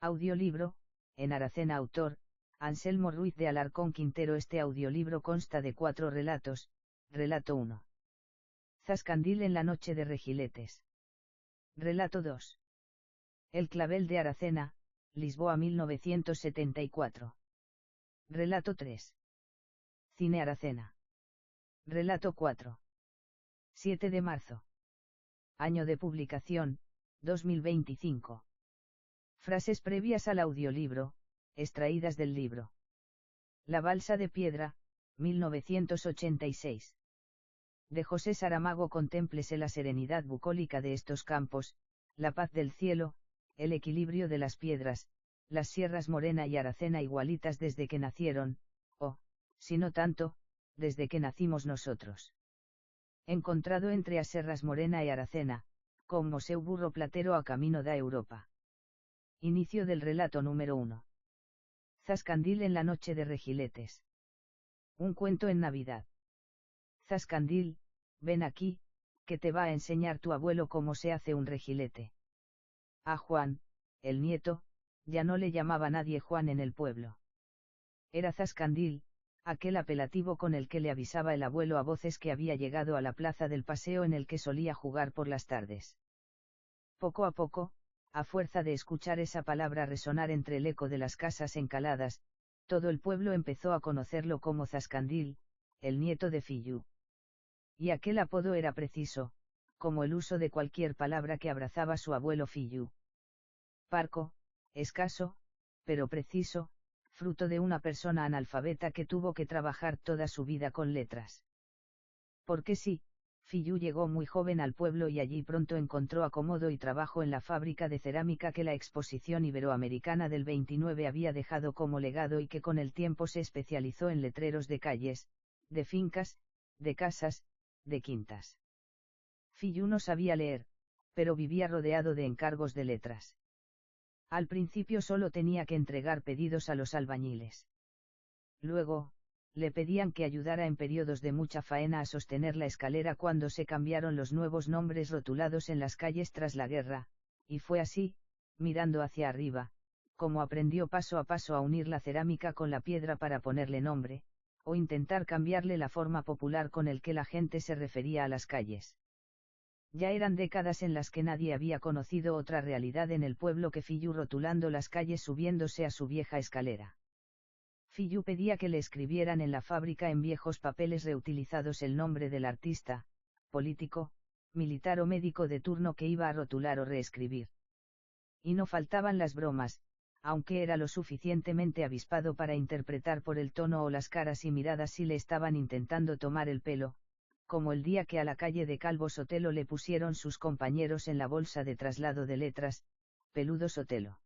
Audiolibro, en Aracena. Autor, Anselmo Ruiz de Alarcón Quintero. Este audiolibro consta de 4 relatos. Relato 1. Zascandil en la noche de Regiletes. Relato 2. El clavel de Aracena, Lisboa 1974. Relato 3. Cine Aracena. Relato 4. 7 de marzo. Año de publicación, 2025. Frases previas al audiolibro, extraídas del libro. La balsa de piedra, 1986. De José Saramago. Contémplese la serenidad bucólica de estos campos, la paz del cielo, el equilibrio de las piedras, las sierras Morena y Aracena igualitas desde que nacieron, o, si no tanto, desde que nacimos nosotros. Encontrado entre as serras Morena y Aracena, como seu burro platero a camino da Europa. Inicio del relato número 1. Zascandil en la noche de Regiletes. Un cuento en Navidad. Zascandil, ven aquí, que te va a enseñar tu abuelo cómo se hace un regilete. A Juan, el nieto, ya no le llamaba nadie Juan en el pueblo. Era Zascandil, aquel apelativo con el que le avisaba el abuelo a voces que había llegado a la plaza del paseo en el que solía jugar por las tardes. Poco a poco, a fuerza de escuchar esa palabra resonar entre el eco de las casas encaladas, todo el pueblo empezó a conocerlo como Zascandil, el nieto de Fillú. Y aquel apodo era preciso, como el uso de cualquier palabra que abrazaba su abuelo Fillú. Parco, escaso, pero preciso, fruto de una persona analfabeta que tuvo que trabajar toda su vida con letras. Porque sí, Fillú llegó muy joven al pueblo y allí pronto encontró acomodo y trabajo en la fábrica de cerámica que la Exposición Iberoamericana del 29 había dejado como legado y que con el tiempo se especializó en letreros de calles, de fincas, de casas, de quintas. Fillú no sabía leer, pero vivía rodeado de encargos de letras. Al principio solo tenía que entregar pedidos a los albañiles. Luego, le pedían que ayudara en periodos de mucha faena a sostener la escalera cuando se cambiaron los nuevos nombres rotulados en las calles tras la guerra, y fue así, mirando hacia arriba, como aprendió paso a paso a unir la cerámica con la piedra para ponerle nombre, o intentar cambiarle la forma popular con el que la gente se refería a las calles. Ya eran décadas en las que nadie había conocido otra realidad en el pueblo que Fillú rotulando las calles subiéndose a su vieja escalera. Fillú pedía que le escribieran en la fábrica en viejos papeles reutilizados el nombre del artista, político, militar o médico de turno que iba a rotular o reescribir. Y no faltaban las bromas, aunque era lo suficientemente avispado para interpretar por el tono o las caras y miradas si le estaban intentando tomar el pelo, como el día que a la calle de Calvo Sotelo le pusieron sus compañeros en la bolsa de traslado de letras, Peludo Sotelo.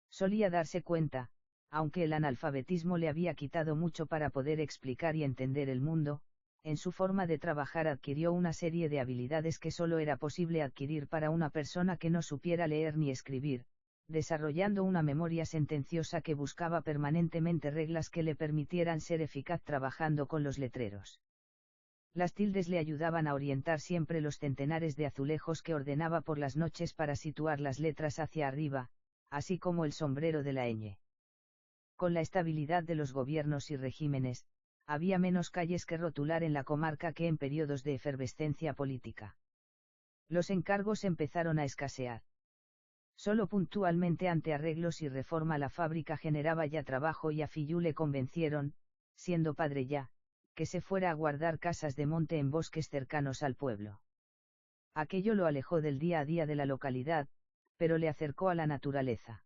Solía darse cuenta, aunque el analfabetismo le había quitado mucho para poder explicar y entender el mundo, en su forma de trabajar adquirió una serie de habilidades que solo era posible adquirir para una persona que no supiera leer ni escribir, desarrollando una memoria sentenciosa que buscaba permanentemente reglas que le permitieran ser eficaz trabajando con los letreros. Las tildes le ayudaban a orientar siempre los centenares de azulejos que ordenaba por las noches para situar las letras hacia arriba, así como el sombrero de la ñ. Con la estabilidad de los gobiernos y regímenes, había menos calles que rotular en la comarca que en periodos de efervescencia política. Los encargos empezaron a escasear. Solo puntualmente ante arreglos y reforma la fábrica generaba ya trabajo y a Fillú le convencieron, siendo padre ya, que se fuera a guardar casas de monte en bosques cercanos al pueblo. Aquello lo alejó del día a día de la localidad, pero le acercó a la naturaleza.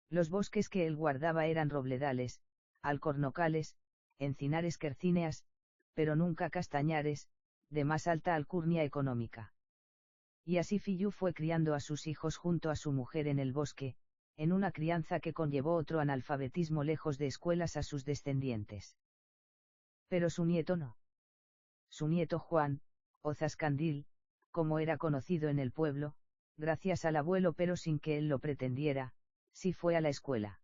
Los bosques que él guardaba eran robledales, alcornocales, encinares quercíneas, pero nunca castañares, de más alta alcurnia económica. Y así Fillú fue criando a sus hijos junto a su mujer en el bosque, en una crianza que conllevó otro analfabetismo lejos de escuelas a sus descendientes. Pero su nieto no. Su nieto Juan, o Zascandil, como era conocido en el pueblo, gracias al abuelo pero sin que él lo pretendiera, sí fue a la escuela.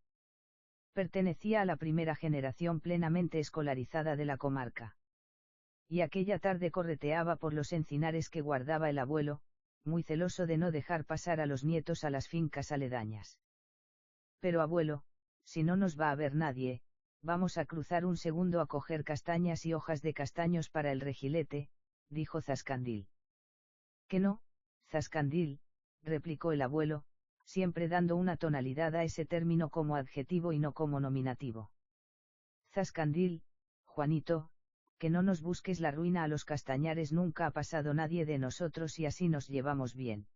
Pertenecía a la primera generación plenamente escolarizada de la comarca. Y aquella tarde correteaba por los encinares que guardaba el abuelo, muy celoso de no dejar pasar a los nietos a las fincas aledañas. Pero abuelo, si no nos va a ver nadie, vamos a cruzar un segundo a coger castañas y hojas de castaños para el rejilete, dijo Zascandil. Que no, Zascandil, replicó el abuelo, siempre dando una tonalidad a ese término como adjetivo y no como nominativo. Zascandil, Juanito, que no nos busques la ruina a los castañares, nunca ha pasado nadie de nosotros y así nos llevamos bien.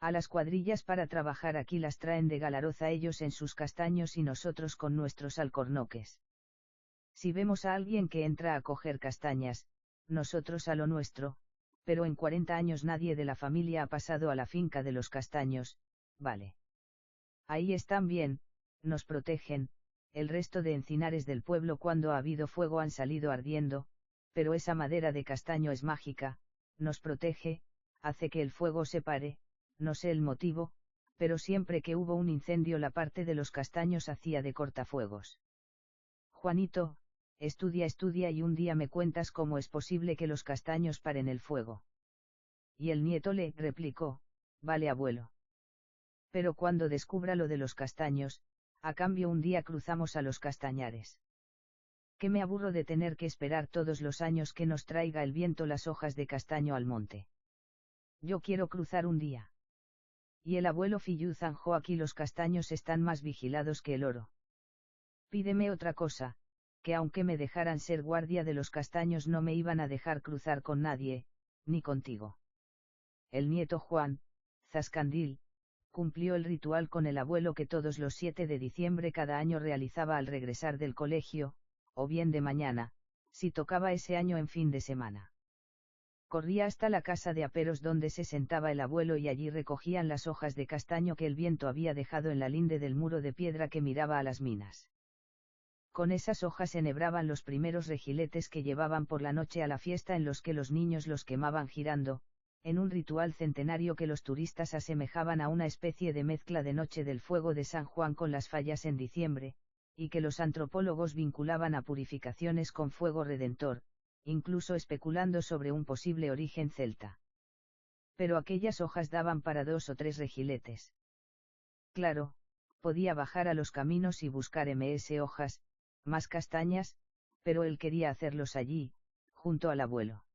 A las cuadrillas para trabajar aquí las traen de Galaroza ellos en sus castaños y nosotros con nuestros alcornoques. Si vemos a alguien que entra a coger castañas, nosotros a lo nuestro, pero en 40 años nadie de la familia ha pasado a la finca de los castaños, vale. Ahí están bien, nos protegen, el resto de encinares del pueblo cuando ha habido fuego han salido ardiendo, pero esa madera de castaño es mágica, nos protege, hace que el fuego se pare, no sé el motivo, pero siempre que hubo un incendio la parte de los castaños hacía de cortafuegos. Juanito, estudia y un día me cuentas cómo es posible que los castaños paren el fuego. Y el nieto le replicó, vale abuelo. Pero cuando descubra lo de los castaños, a cambio un día cruzamos a los castañares. Que me aburro de tener que esperar todos los años que nos traiga el viento las hojas de castaño al monte. Yo quiero cruzar un día. Y el abuelo Fillú zanjó, aquí los castaños están más vigilados que el oro. Pídeme otra cosa, que aunque me dejaran ser guardia de los castaños no me iban a dejar cruzar con nadie, ni contigo. El nieto Juan, Zascandil, cumplió el ritual con el abuelo que todos los 7 de diciembre cada año realizaba al regresar del colegio, o bien de mañana, si tocaba ese año en fin de semana. Corría hasta la casa de aperos donde se sentaba el abuelo y allí recogían las hojas de castaño que el viento había dejado en la linde del muro de piedra que miraba a las minas. Con esas hojas enhebraban los primeros regiletes que llevaban por la noche a la fiesta en los que los niños los quemaban girando, en un ritual centenario que los turistas asemejaban a una especie de mezcla de Noche del Fuego de San Juan con las fallas en diciembre, y que los antropólogos vinculaban a purificaciones con fuego redentor, incluso especulando sobre un posible origen celta. Pero aquellas hojas daban para 2 o 3 regiletes. Claro, podía bajar a los caminos y buscar hojas, más castañas, pero él quería hacerlos allí, junto al abuelo.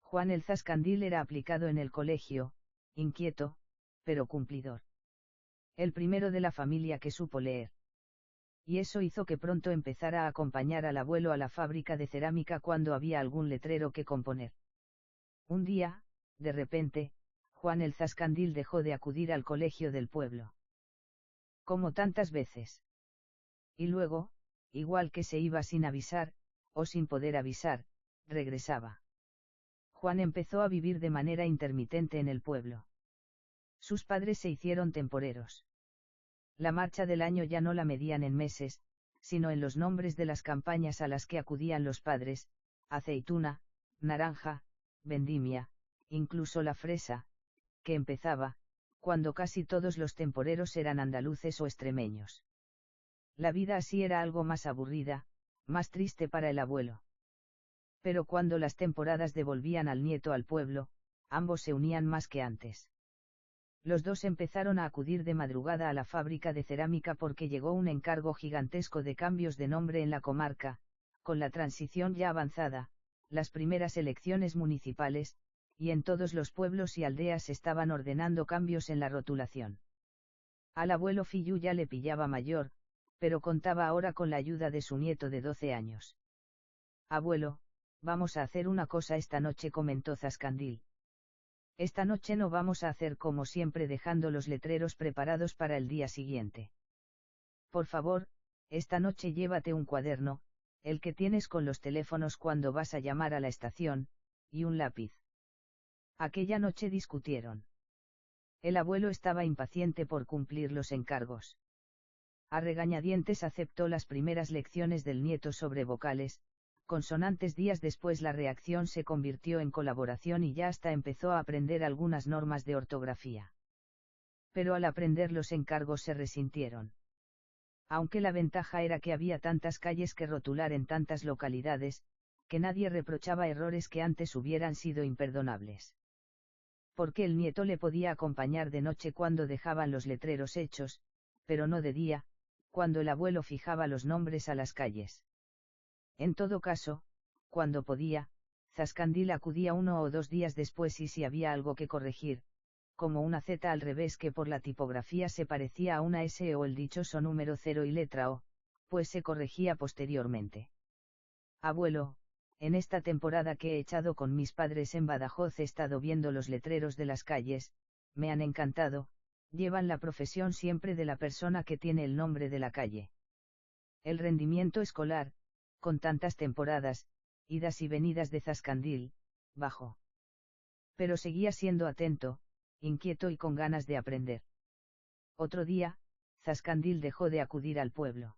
Juan el Zascandil era aplicado en el colegio, inquieto, pero cumplidor. El primero de la familia que supo leer. Y eso hizo que pronto empezara a acompañar al abuelo a la fábrica de cerámica cuando había algún letrero que componer. Un día, de repente, Juan el Zascandil dejó de acudir al colegio del pueblo. Como tantas veces. Y luego, igual que se iba sin avisar, o sin poder avisar, regresaba. Juan empezó a vivir de manera intermitente en el pueblo. Sus padres se hicieron temporeros. La marcha del año ya no la medían en meses, sino en los nombres de las campañas a las que acudían los padres, aceituna, naranja, vendimia, incluso la fresa, que empezaba, cuando casi todos los temporeros eran andaluces o extremeños. La vida así era algo más aburrida, más triste para el abuelo. Pero cuando las temporadas devolvían al nieto al pueblo, ambos se unían más que antes. Los dos empezaron a acudir de madrugada a la fábrica de cerámica porque llegó un encargo gigantesco de cambios de nombre en la comarca, con la transición ya avanzada, las primeras elecciones municipales, y en todos los pueblos y aldeas se estaban ordenando cambios en la rotulación. Al abuelo Fillú ya le pillaba mayor, pero contaba ahora con la ayuda de su nieto de 12 años. Abuelo, vamos a hacer una cosa esta noche, comentó Zascandil. Esta noche no vamos a hacer como siempre dejando los letreros preparados para el día siguiente. Por favor, esta noche llévate un cuaderno, el que tienes con los teléfonos cuando vas a llamar a la estación, y un lápiz. Aquella noche discutieron. El abuelo estaba impaciente por cumplir los encargos. A regañadientes aceptó las primeras lecciones del nieto sobre vocales, consonantes. Días después la reacción se convirtió en colaboración y ya hasta empezó a aprender algunas normas de ortografía. Pero al aprender los encargos se resintieron. Aunque la ventaja era que había tantas calles que rotular en tantas localidades, que nadie reprochaba errores que antes hubieran sido imperdonables. Porque el nieto le podía acompañar de noche cuando dejaban los letreros hechos, pero no de día, cuando el abuelo fijaba los nombres a las calles. En todo caso, cuando podía, Zascandil acudía 1 o 2 días después y si había algo que corregir, como una Z al revés que por la tipografía se parecía a una S o el dichoso número 0 y letra O, pues se corregía posteriormente. Abuelo, en esta temporada que he echado con mis padres en Badajoz he estado viendo los letreros de las calles, me han encantado, llevan la profesión siempre de la persona que tiene el nombre de la calle. El rendimiento escolar, con tantas temporadas, idas y venidas de Zascandil, bajó. Pero seguía siendo atento, inquieto y con ganas de aprender. Otro día, Zascandil dejó de acudir al pueblo.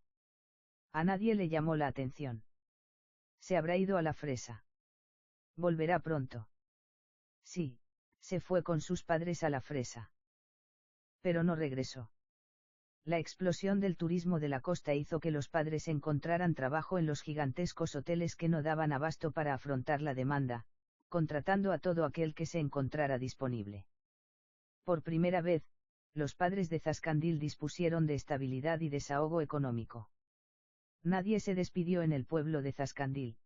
A nadie le llamó la atención. Se habrá ido a la fresa. Volverá pronto. Sí, se fue con sus padres a la fresa. Pero no regresó. La explosión del turismo de la costa hizo que los padres encontraran trabajo en los gigantescos hoteles que no daban abasto para afrontar la demanda, contratando a todo aquel que se encontrara disponible. Por primera vez, los padres de Zascandil dispusieron de estabilidad y desahogo económico. Nadie se despidió en el pueblo de Zascandil.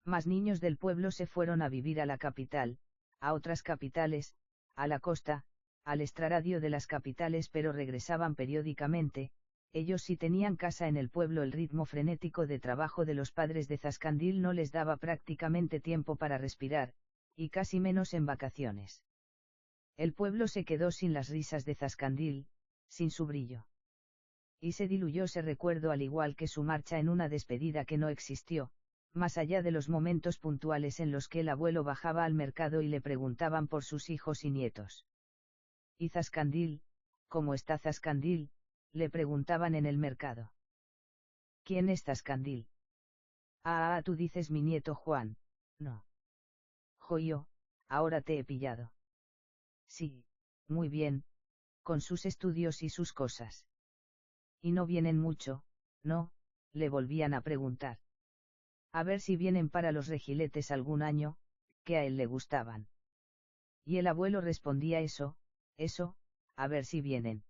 Más niños del pueblo se fueron a vivir a la capital, a otras capitales, a la costa, al extrarradio de las capitales, pero regresaban periódicamente. Ellos sí tenían casa en el pueblo. El ritmo frenético de trabajo de los padres de Zascandil no les daba prácticamente tiempo para respirar, y casi menos en vacaciones. El pueblo se quedó sin las risas de Zascandil, sin su brillo. Y se diluyó ese recuerdo al igual que su marcha en una despedida que no existió, más allá de los momentos puntuales en los que el abuelo bajaba al mercado y le preguntaban por sus hijos y nietos. ¿Y Zascandil? ¿Cómo está Zascandil?, le preguntaban en el mercado. ¿Quién es Zascandil? Tú dices mi nieto Juan, no. Joyo, ahora te he pillado. Sí, muy bien, con sus estudios y sus cosas. Y no vienen mucho, ¿no?, le volvían a preguntar. A ver si vienen para los Regiletes algún año, que a él le gustaban. Y el abuelo respondía eso, a ver si vienen.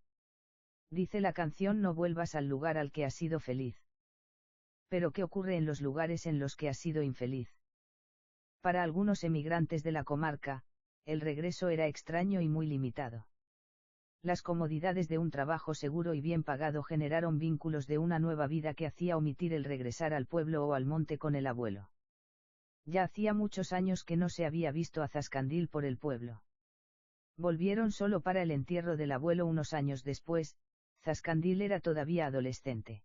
Dice la canción: no vuelvas al lugar al que has sido feliz. Pero ¿qué ocurre en los lugares en los que has sido infeliz? Para algunos emigrantes de la comarca, el regreso era extraño y muy limitado. Las comodidades de un trabajo seguro y bien pagado generaron vínculos de una nueva vida que hacía omitir el regresar al pueblo o al monte con el abuelo. Ya hacía muchos años que no se había visto a Zascandil por el pueblo. Volvieron solo para el entierro del abuelo unos años después. Zascandil era todavía adolescente.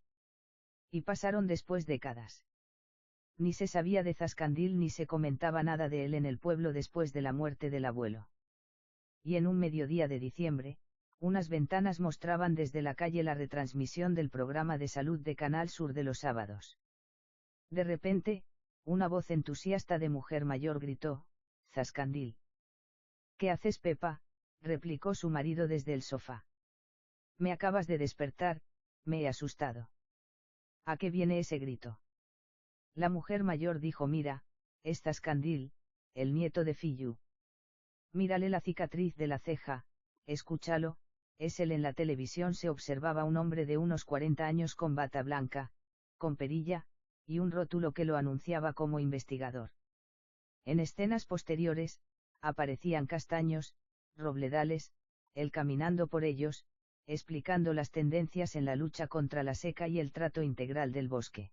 Y pasaron después décadas. Ni se sabía de Zascandil ni se comentaba nada de él en el pueblo después de la muerte del abuelo. Y en un mediodía de diciembre, unas ventanas mostraban desde la calle la retransmisión del programa de salud de Canal Sur de los sábados. De repente, una voz entusiasta de mujer mayor gritó: «Zascandil». «¿Qué haces, Pepa?», replicó su marido desde el sofá. «Me acabas de despertar, me he asustado». «¿A qué viene ese grito?». La mujer mayor dijo: «Mira, es Zascandil, el nieto de Fillu. Mírale la cicatriz de la ceja, escúchalo, es él». En la televisión se observaba un hombre de unos 40 años con bata blanca, con perilla, y un rótulo que lo anunciaba como investigador. En escenas posteriores, aparecían castaños, robledales, él caminando por ellos, explicando las tendencias en la lucha contra la seca y el trato integral del bosque.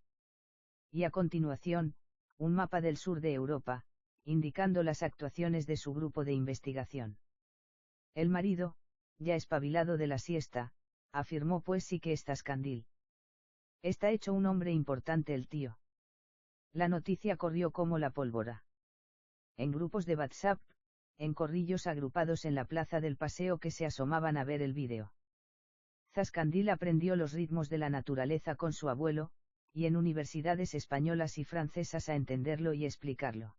Y a continuación, un mapa del sur de Europa, indicando las actuaciones de su grupo de investigación. El marido, ya espabilado de la siesta, afirmó: «Pues sí que es Zascandil. Está hecho un hombre importante el tío». La noticia corrió como la pólvora. En grupos de WhatsApp, en corrillos agrupados en la plaza del Paseo que se asomaban a ver el vídeo. Zascandil aprendió los ritmos de la naturaleza con su abuelo, y en universidades españolas y francesas a entenderlo y explicarlo.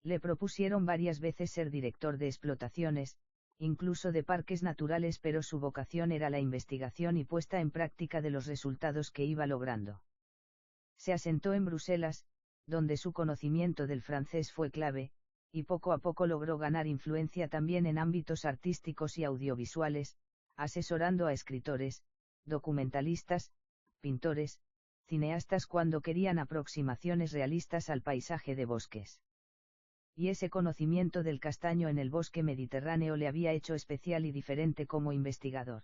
Le propusieron varias veces ser director de explotaciones, incluso de parques naturales, pero su vocación era la investigación y puesta en práctica de los resultados que iba logrando. Se asentó en Bruselas, donde su conocimiento del francés fue clave, y poco a poco logró ganar influencia también en ámbitos artísticos y audiovisuales, asesorando a escritores, documentalistas, pintores, cineastas cuando querían aproximaciones realistas al paisaje de bosques. Y ese conocimiento del castaño en el bosque mediterráneo le había hecho especial y diferente como investigador.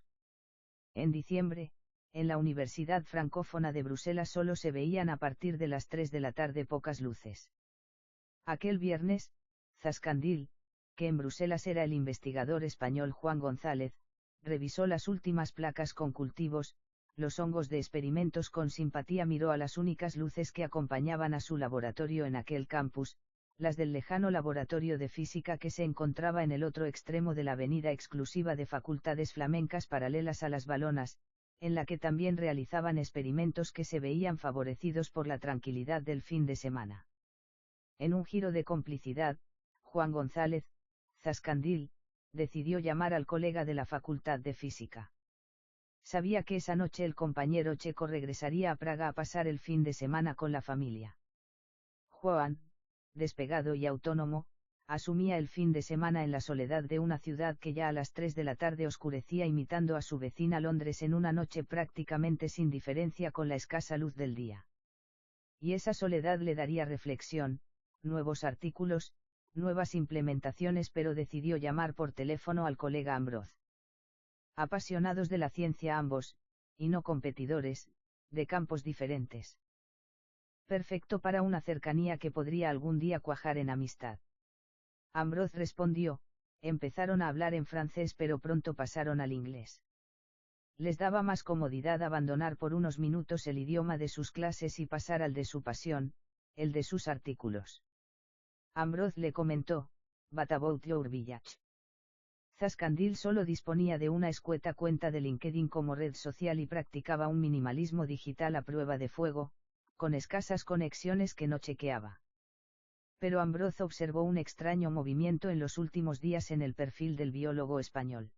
En diciembre, en la Universidad Francófona de Bruselas solo se veían a partir de las 3 de la tarde pocas luces. Aquel viernes, Zascandil, que en Bruselas era el investigador español Juan González, revisó las últimas placas con cultivos, los hongos de experimentos con simpatía miró a las únicas luces que acompañaban a su laboratorio en aquel campus, las del lejano laboratorio de física que se encontraba en el otro extremo de la avenida exclusiva de facultades flamencas paralelas a las Balonas, en la que también realizaban experimentos que se veían favorecidos por la tranquilidad del fin de semana. En un giro de complicidad, Juan González, Zascandil, decidió llamar al colega de la Facultad de Física. Sabía que esa noche el compañero checo regresaría a Praga a pasar el fin de semana con la familia. Juan, despegado y autónomo, asumía el fin de semana en la soledad de una ciudad que ya a las 3 de la tarde oscurecía imitando a su vecina Londres en una noche prácticamente sin diferencia con la escasa luz del día. Y esa soledad le daría reflexión, nuevos artículos, nuevas implementaciones, pero decidió llamar por teléfono al colega Ambroz. Apasionados de la ciencia ambos, y no competidores, de campos diferentes. Perfecto para una cercanía que podría algún día cuajar en amistad. Ambroz respondió, empezaron a hablar en francés pero pronto pasaron al inglés. Les daba más comodidad abandonar por unos minutos el idioma de sus clases y pasar al de su pasión, el de sus artículos. Ambroz le comentó, "What about your village?". Zascandil solo disponía de una escueta cuenta de LinkedIn como red social y practicaba un minimalismo digital a prueba de fuego, con escasas conexiones que no chequeaba. Pero Ambroz observó un extraño movimiento en los últimos días en el perfil del biólogo español.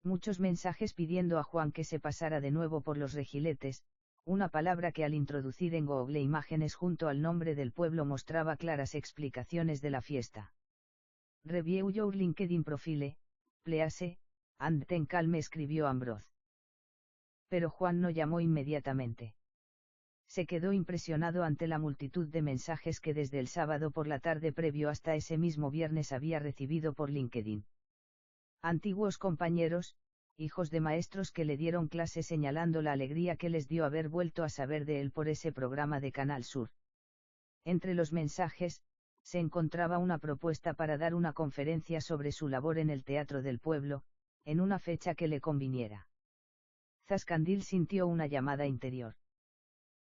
Muchos mensajes pidiendo a Juan que se pasara de nuevo por los Regiletes, una palabra que al introducir en Google imágenes junto al nombre del pueblo mostraba claras explicaciones de la fiesta. Review your LinkedIn profile, please, and then call me, escribió Ambroz. Pero Juan no llamó inmediatamente. Se quedó impresionado ante la multitud de mensajes que desde el sábado por la tarde previo hasta ese mismo viernes había recibido por LinkedIn. Antiguos compañeros, hijos de maestros que le dieron clase señalando la alegría que les dio haber vuelto a saber de él por ese programa de Canal Sur. Entre los mensajes, se encontraba una propuesta para dar una conferencia sobre su labor en el Teatro del Pueblo, en una fecha que le conviniera. Zascandil sintió una llamada interior.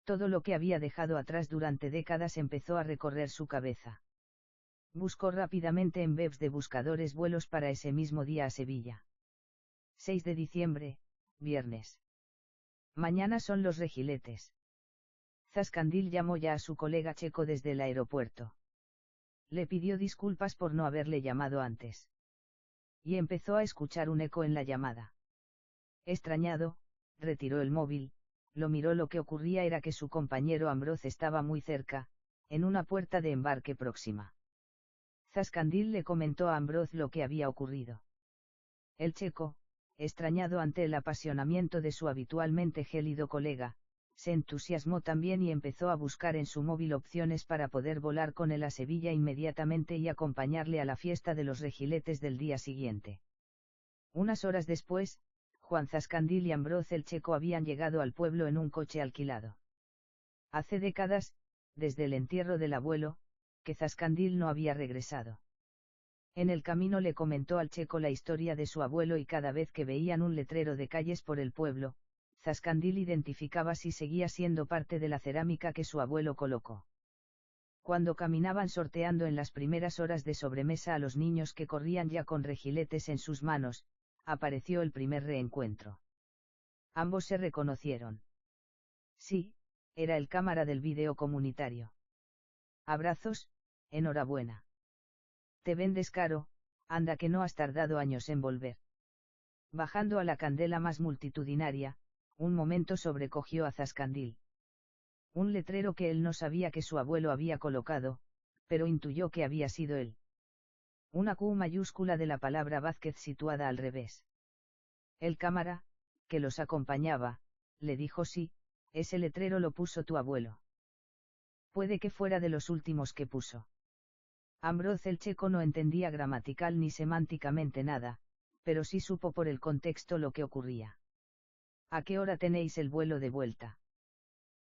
Todo lo que había dejado atrás durante décadas empezó a recorrer su cabeza. Buscó rápidamente en webs de buscadores vuelos para ese mismo día a Sevilla. 6 de diciembre, viernes. Mañana son los Regiletes. Zascandil llamó ya a su colega checo desde el aeropuerto. Le pidió disculpas por no haberle llamado antes. Y empezó a escuchar un eco en la llamada. Extrañado, retiró el móvil. Lo miró. Lo que ocurría era que su compañero Ambroz estaba muy cerca, en una puerta de embarque próxima. Zascandil le comentó a Ambroz lo que había ocurrido. El checo, extrañado ante el apasionamiento de su habitualmente gélido colega, se entusiasmó también y empezó a buscar en su móvil opciones para poder volar con él a Sevilla inmediatamente y acompañarle a la fiesta de los Regiletes del día siguiente. Unas horas después, Juan Zascandil y Ambroz el checo habían llegado al pueblo en un coche alquilado. Hace décadas, desde el entierro del abuelo, que Zascandil no había regresado. En el camino le comentó al checo la historia de su abuelo y cada vez que veían un letrero de calles por el pueblo, Zascandil identificaba si seguía siendo parte de la cerámica que su abuelo colocó. Cuando caminaban sorteando en las primeras horas de sobremesa a los niños que corrían ya con regiletes en sus manos, apareció el primer reencuentro. Ambos se reconocieron. Sí, era el cámara del vídeo comunitario. Abrazos, enhorabuena. Te vendes caro, anda que no has tardado años en volver. Bajando a la candela más multitudinaria, un momento sobrecogió a Zascandil. Un letrero que él no sabía que su abuelo había colocado, pero intuyó que había sido él. Una Q mayúscula de la palabra Vázquez situada al revés. El cámara, que los acompañaba, le dijo sí, ese letrero lo puso tu abuelo. Puede que fuera de los últimos que puso. Ambrose el checo no entendía gramatical ni semánticamente nada, pero sí supo por el contexto lo que ocurría. ¿A qué hora tenéis el vuelo de vuelta?,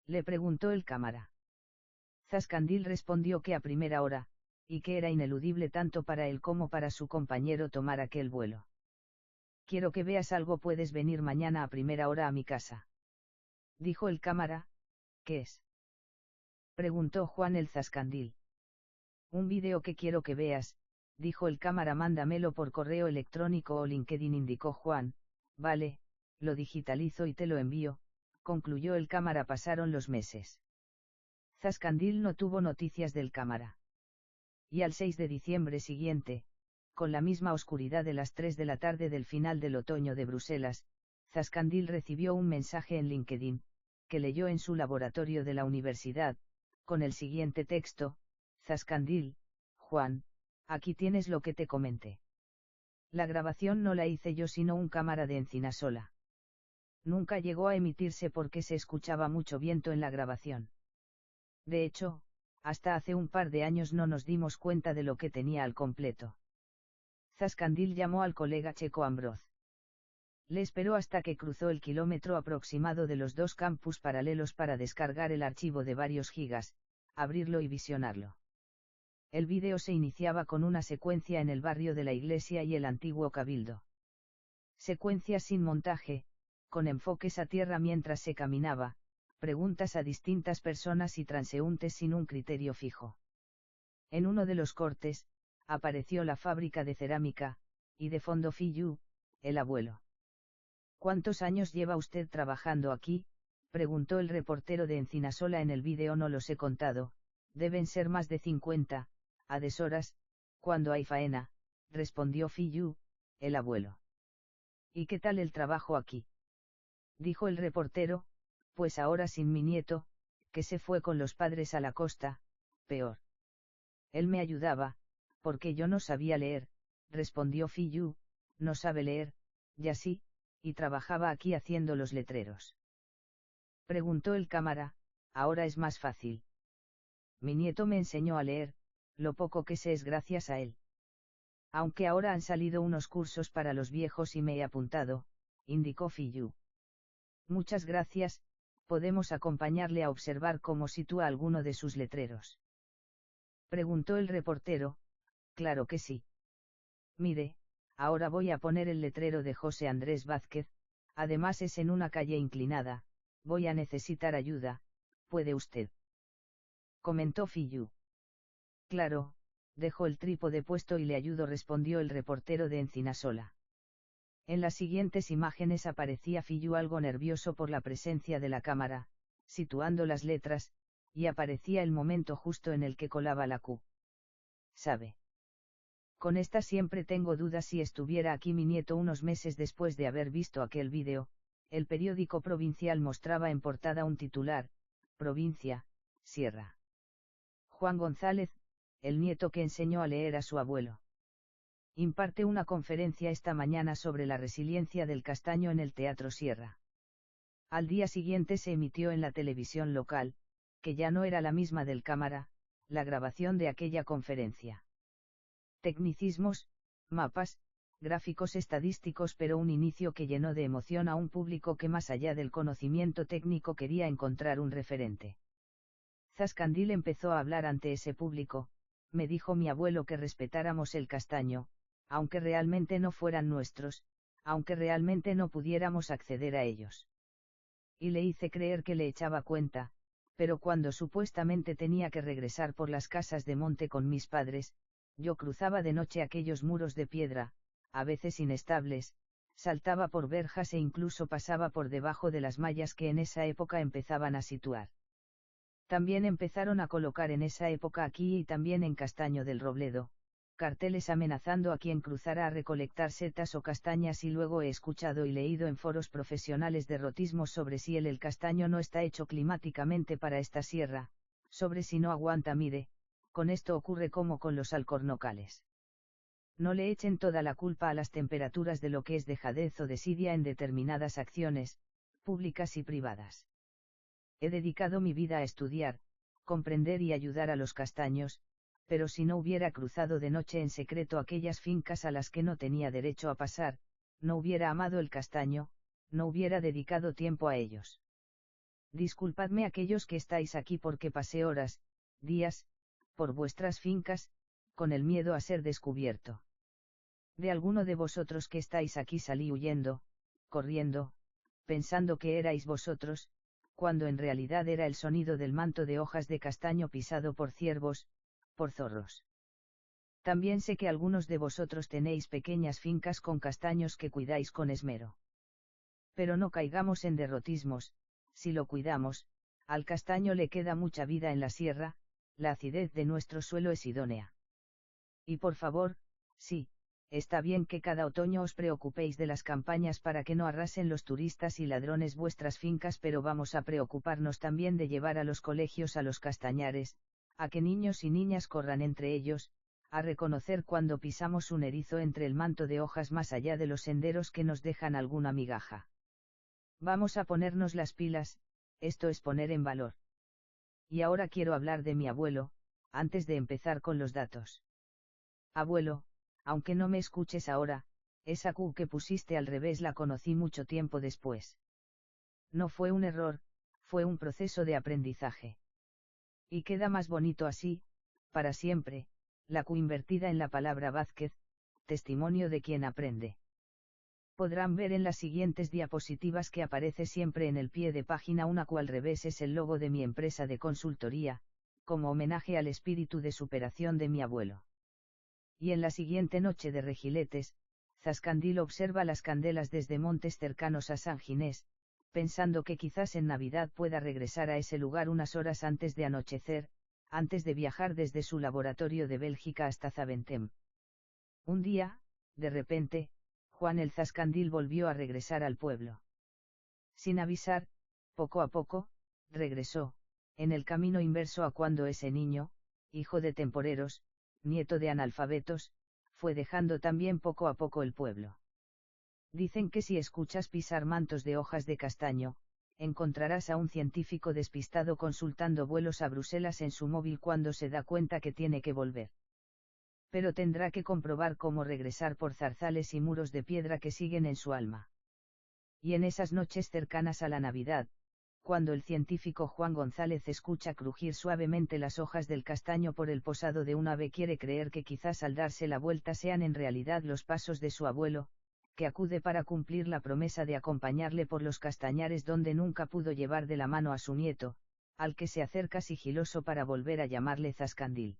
le preguntó el cámara. Zascandil respondió que a primera hora, y que era ineludible tanto para él como para su compañero tomar aquel vuelo. Quiero que veas algo, puedes venir mañana a primera hora a mi casa, dijo el cámara. ¿Qué es?, preguntó Juan el Zascandil. Un vídeo que quiero que veas, dijo el cámara. Mándamelo por correo electrónico o LinkedIn, indicó Juan. Vale, lo digitalizo y te lo envío, concluyó el cámara. Pasaron los meses. Zascandil no tuvo noticias del cámara. Y al 6 de diciembre siguiente, con la misma oscuridad de las 3 de la tarde del final del otoño de Bruselas, Zascandil recibió un mensaje en LinkedIn, que leyó en su laboratorio de la universidad, con el siguiente texto: Zascandil, Juan, aquí tienes lo que te comenté. La grabación no la hice yo sino un cámara de Encinasola. Nunca llegó a emitirse porque se escuchaba mucho viento en la grabación. De hecho, hasta hace un par de años no nos dimos cuenta de lo que tenía al completo. Zascandil llamó al colega checo Ambrose. Le esperó hasta que cruzó el kilómetro aproximado de los dos campus paralelos para descargar el archivo de varios gigas, abrirlo y visionarlo. El vídeo se iniciaba con una secuencia en el barrio de la iglesia y el antiguo cabildo. Secuencia sin montaje, con enfoques a tierra mientras se caminaba, preguntas a distintas personas y transeúntes sin un criterio fijo. En uno de los cortes, apareció la fábrica de cerámica, y de fondo Fiyu, el abuelo. ¿Cuántos años lleva usted trabajando aquí?, preguntó el reportero de Encinasola en el vídeo. No los he contado, deben ser más de 50, a deshoras, cuando hay faena, respondió Fiyu, el abuelo. ¿Y qué tal el trabajo aquí?, dijo el reportero. Pues ahora sin mi nieto, que se fue con los padres a la costa, peor. Él me ayudaba, porque yo no sabía leer, respondió Fiyu. No sabe leer, ya sí, y trabajaba aquí haciendo los letreros. Preguntó el cámara. Ahora es más fácil. Mi nieto me enseñó a leer, lo poco que sé es gracias a él. Aunque ahora han salido unos cursos para los viejos y me he apuntado, indicó Fiyu. Muchas gracias, podemos acompañarle a observar cómo sitúa alguno de sus letreros, preguntó el reportero. Claro que sí. Mire, ahora voy a poner el letrero de José Andrés Vázquez, además es en una calle inclinada, voy a necesitar ayuda, ¿puede usted?, comentó Fiyu. Claro, dejo el trípode puesto y le ayudo, respondió el reportero de Encinasola. En las siguientes imágenes aparecía Fiyu algo nervioso por la presencia de la cámara, situando las letras, y aparecía el momento justo en el que colaba la Q. ¿Sabe? Con esta siempre tengo dudas. Si estuviera aquí mi nieto unos meses después de haber visto aquel vídeo, el periódico provincial mostraba en portada un titular: Provincia, Sierra. Juan González, el nieto que enseñó a leer a su abuelo. Imparte una conferencia esta mañana sobre la resiliencia del castaño en el Teatro Sierra. Al día siguiente se emitió en la televisión local, que ya no era la misma del cámara, la grabación de aquella conferencia. Tecnicismos, mapas, gráficos estadísticos, pero un inicio que llenó de emoción a un público que más allá del conocimiento técnico quería encontrar un referente. Zascandil empezó a hablar ante ese público. Me dijo mi abuelo que respetáramos el castaño, aunque realmente no fueran nuestros, aunque realmente no pudiéramos acceder a ellos. Y le hice creer que le echaba cuenta, pero cuando supuestamente tenía que regresar por las casas de monte con mis padres, yo cruzaba de noche aquellos muros de piedra, a veces inestables, saltaba por verjas e incluso pasaba por debajo de las mallas que en esa época empezaban a situar. También empezaron a colocar en esa época aquí y también en Castaño del Robledo, carteles amenazando a quien cruzara a recolectar setas o castañas, y luego he escuchado y leído en foros profesionales derrotismos sobre si el castaño no está hecho climáticamente para esta sierra, sobre si no aguanta. Mire, con esto ocurre como con los alcornocales. No le echen toda la culpa a las temperaturas de lo que es dejadez o desidia en determinadas acciones, públicas y privadas. He dedicado mi vida a estudiar, comprender y ayudar a los castaños, pero si no hubiera cruzado de noche en secreto aquellas fincas a las que no tenía derecho a pasar, no hubiera amado el castaño, no hubiera dedicado tiempo a ellos. Disculpadme aquellos que estáis aquí porque pasé horas, días, por vuestras fincas, con el miedo a ser descubierto. De alguno de vosotros que estáis aquí salí huyendo, corriendo, pensando que erais vosotros, cuando en realidad era el sonido del manto de hojas de castaño pisado por ciervos, por zorros. También sé que algunos de vosotros tenéis pequeñas fincas con castaños que cuidáis con esmero. Pero no caigamos en derrotismos, si lo cuidamos, al castaño le queda mucha vida en la sierra, la acidez de nuestro suelo es idónea. Y por favor, sí, está bien que cada otoño os preocupéis de las campañas para que no arrasen los turistas y ladrones vuestras fincas, pero vamos a preocuparnos también de llevar a los colegios a los castañares, a que niños y niñas corran entre ellos, a reconocer cuando pisamos un erizo entre el manto de hojas más allá de los senderos que nos dejan alguna migaja. Vamos a ponernos las pilas, esto es poner en valor. Y ahora quiero hablar de mi abuelo, antes de empezar con los datos. Abuelo, aunque no me escuches ahora, esa Q que pusiste al revés la conocí mucho tiempo después. No fue un error, fue un proceso de aprendizaje. Y queda más bonito así, para siempre, la Q invertida en la palabra Vázquez, testimonio de quien aprende. Podrán ver en las siguientes diapositivas que aparece siempre en el pie de página una Q al revés, es el logo de mi empresa de consultoría, como homenaje al espíritu de superación de mi abuelo. Y en la siguiente noche de Regiletes, Zascandil observa las candelas desde montes cercanos a San Ginés, pensando que quizás en Navidad pueda regresar a ese lugar unas horas antes de anochecer, antes de viajar desde su laboratorio de Bélgica hasta Zaventem. Un día, de repente, Juan el Zascandil volvió a regresar al pueblo. Sin avisar, poco a poco, regresó, en el camino inverso a cuando ese niño, hijo de temporeros, nieto de analfabetos, fue dejando también poco a poco el pueblo. Dicen que si escuchas pisar mantos de hojas de castaño, encontrarás a un científico despistado consultando vuelos a Bruselas en su móvil cuando se da cuenta que tiene que volver. Pero tendrá que comprobar cómo regresar por zarzales y muros de piedra que siguen en su alma. Y en esas noches cercanas a la Navidad, cuando el científico Juan González escucha crujir suavemente las hojas del castaño por el posado de un ave, quiere creer que quizás al darse la vuelta sean en realidad los pasos de su abuelo, que acude para cumplir la promesa de acompañarle por los castañares donde nunca pudo llevar de la mano a su nieto, al que se acerca sigiloso para volver a llamarle Zascandil.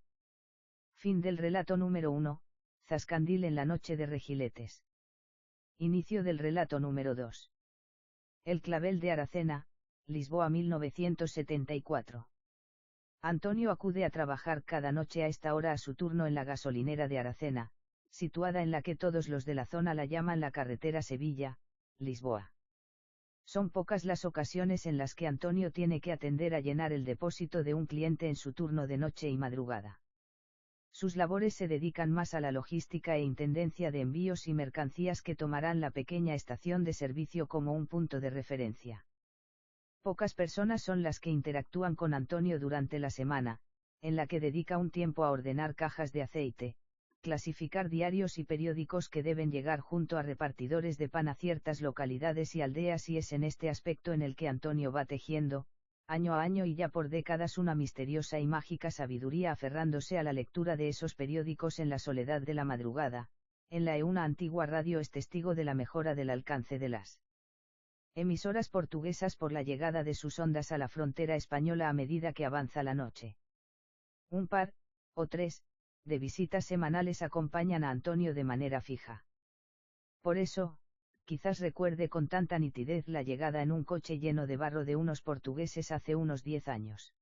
Fin del relato número 1, Zascandil en la noche de Regiletes. Inicio del relato número 2. El clavel de Aracena, Lisboa 1974. Antonio acude a trabajar cada noche a esta hora a su turno en la gasolinera de Aracena, situada en la que todos los de la zona la llaman la carretera Sevilla-Lisboa. Son pocas las ocasiones en las que Antonio tiene que atender a llenar el depósito de un cliente en su turno de noche y madrugada. Sus labores se dedican más a la logística e intendencia de envíos y mercancías que tomarán la pequeña estación de servicio como un punto de referencia. Pocas personas son las que interactúan con Antonio durante la semana, en la que dedica un tiempo a ordenar cajas de aceite, clasificar diarios y periódicos que deben llegar junto a repartidores de pan a ciertas localidades y aldeas, y es en este aspecto en el que Antonio va tejiendo, año a año y ya por décadas, una misteriosa y mágica sabiduría, aferrándose a la lectura de esos periódicos en la soledad de la madrugada, en la una antigua radio es testigo de la mejora del alcance de las emisoras portuguesas por la llegada de sus ondas a la frontera española a medida que avanza la noche. Un par, o tres, de visitas semanales acompañan a Antonio de manera fija. Por eso, quizás recuerde con tanta nitidez la llegada en un coche lleno de barro de unos portugueses hace unos 10 años.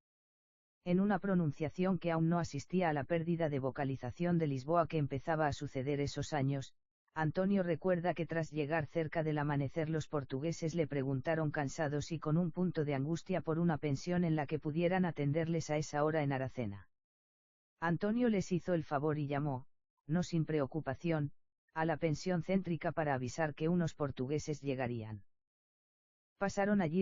En una pronunciación que aún no asistía a la pérdida de vocalización de Lisboa que empezaba a suceder esos años, Antonio recuerda que tras llegar cerca del amanecer los portugueses le preguntaron cansados y con un punto de angustia por una pensión en la que pudieran atenderles a esa hora en Aracena. Antonio les hizo el favor y llamó, no sin preocupación, a la pensión céntrica para avisar que unos portugueses llegarían. Pasaron allí